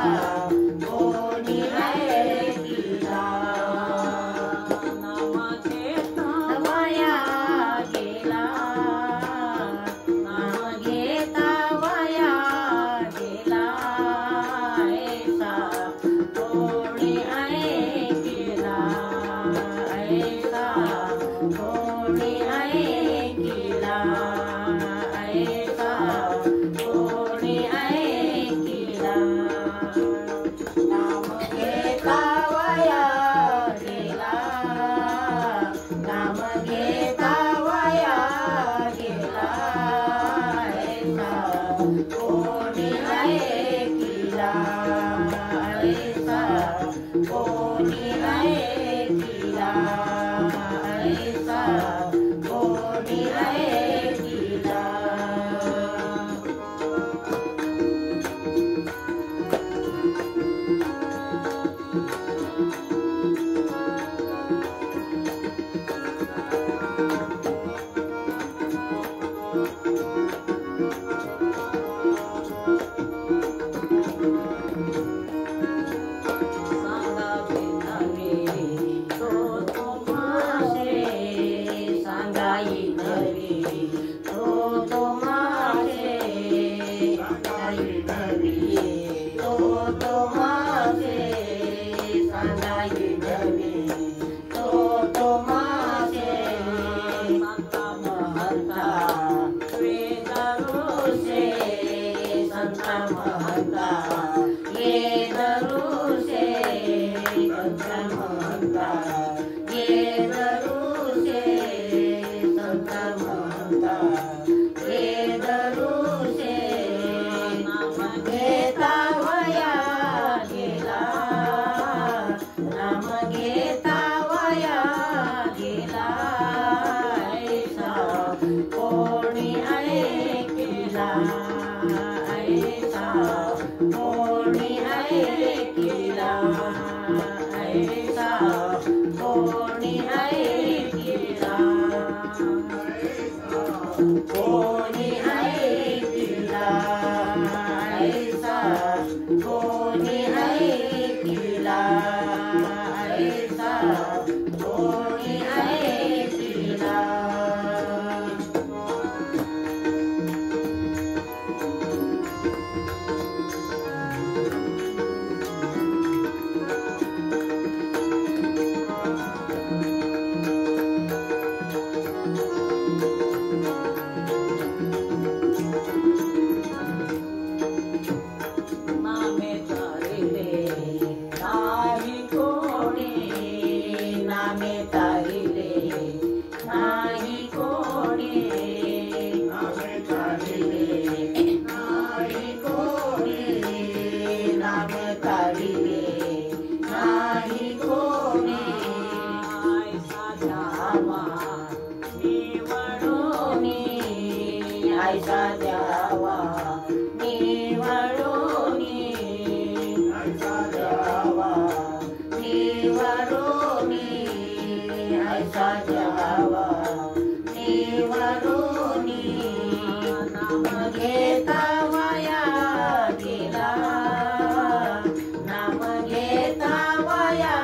कोणी ऐकिला नाम घेता वाया गेला नाम घेता वाया गेला ऐसा कोणी ऐकिला ऐसा कोणी ऐकिला ऐसा कोणी ऐकिला नाम घेता वाया गेला नाम घेता वाया गेला ऐसा कोणी ऐकिला ऐसा कोणी ऐकिला ऐसा कोणी ऐकिला सांगावे नवे तो तुम्हासे सांगाई नवे तो तुम्हासे सांगाई नवे तो तुम्हासे सांगाई नवे तो तुम्हासे संता महंता वेदरूसे संता महंता ये दरूसे संत महंता ये दरूसे संत महंता ये दरूसे नाम घेता वया गेला नाम घेता वया गेला ऐसा कोणी ऐकिला ऐसा कोणी ऐकिला ऐसा कोणी ऐकिला कोणी ऐकिला ऐसा कोणी ऐकिला ऐसा कोणी ऐकिला नामे तारिले नाही कोणी नामे तारिले नाही कोणी नामे तारिले नाही कोणी नामे तारिले नाही कोणी ऐसा द्यावा निवडूनी ऐसा द्यावा निवडूनी ऐसा द्यावा निवडूनी ऐसा द्यावा निवडूनी नाम घेता वाया गेला नाम घेता वाया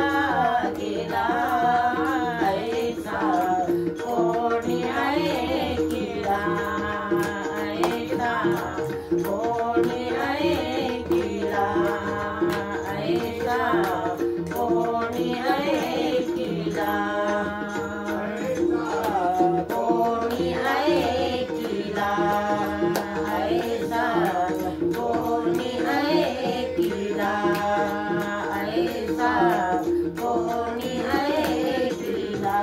गेला ऐसा कोणी ऐकिला ऐसा कोणी ऐकिला ऐसा कोणी ऐकिला कोणी ऐकिला ऐसा कोणी ऐकिला ऐसा कोणी ऐकिला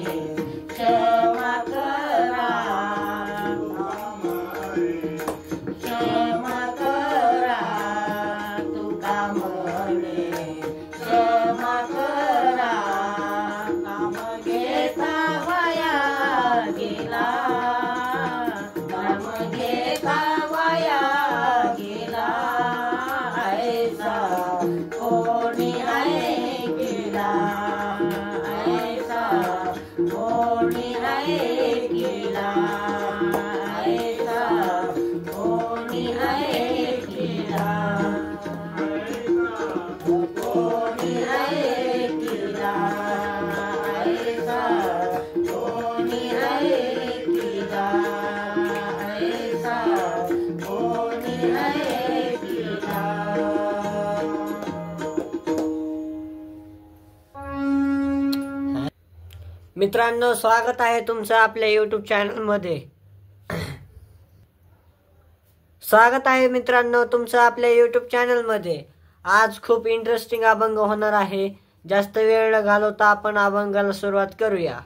क्षमा करा, क्षमा करा, तुका म्हणे क्षमा करा, नाम घेता वाया गेला, नाम घेता वाया गेला, ऐसा कोणी ऐकला, ऐसा कोणी ऐकला, ऐसा कोणी ऐकला, कोणी ऐकला, ऐसा कोणी ऐकला, ऐसा कोणी ऐकला. मित्रांनो, स्वागत आहे तुमचं आपल्या यूट्यूब चॅनलमध्ये. स्वागत आहे मित्रांनो तुमचं आपल्या यूट्यूब चॅनलमध्ये. आज खूप इंटरेस्टिंग अभंग होणार आहे. जास्त वेळ न घालवता आपण अभंगाला सुरुवात करूया.